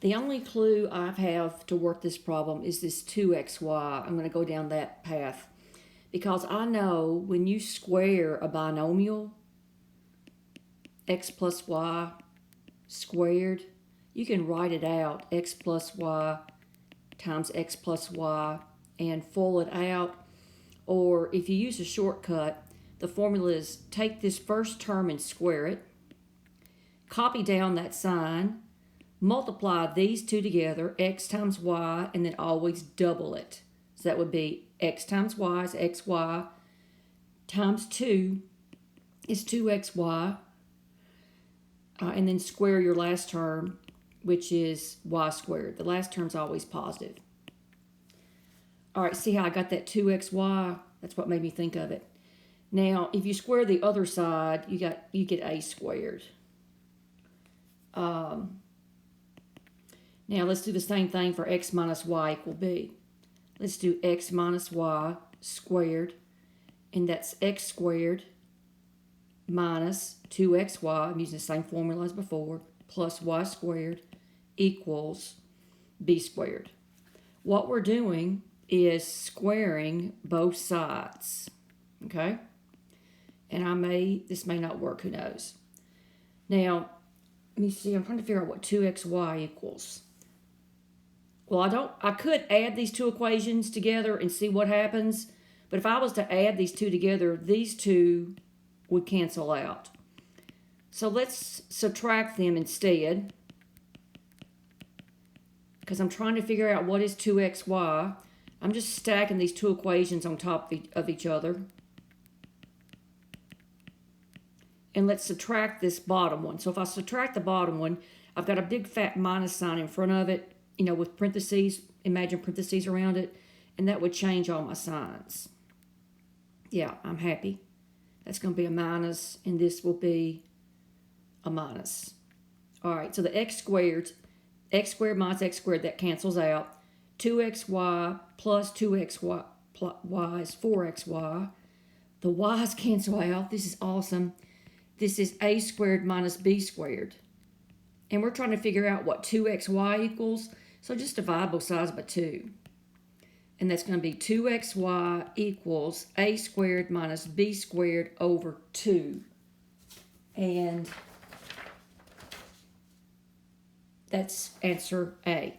The only clue I have to work this problem is this 2xy. I'm going to go down that path because I know when you square a binomial, x plus y squared, you can write it out, x plus y times x plus y, and FOIL it out. Or if you use a shortcut, the formula is take this first term and square it, copy down that sign, multiply these two together, x times y, and then always double it. So that would be x times y is xy, times 2 is 2xy, and then square your last term, which is y squared. The last term's always positive. All right, see how I got that 2xy? That's what made me think of it. Now, if you square the other side, you get a squared. Now, let's do the same thing for x minus y equal b. Let's do x minus y squared, and that's x squared minus 2xy, I'm using the same formula as before, plus y squared equals b squared. What we're doing is squaring both sides, okay? And this may not work, who knows. Now, let me see, I'm trying to figure out what 2xy equals. Well, I could add these two equations together and see what happens, but if I was to add these two together, these two would cancel out. So let's subtract them instead, because I'm trying to figure out what is 2xy. I'm just stacking these two equations on top of each other. And let's subtract this bottom one. So if I subtract the bottom one, I've got a big fat minus sign in front of it, with parentheses, imagine parentheses around it, and that would change all my signs. Yeah, I'm happy. That's going to be a minus, and this will be a minus. All right, so the x squared minus x squared, that cancels out. 2xy plus 2xy is 4xy. The y's cancel out. This is awesome. This is a squared minus b squared. And we're trying to figure out what 2xy equals. So just divide both sides by 2. And that's going to be 2xy equals a squared minus b squared over 2. And that's answer A.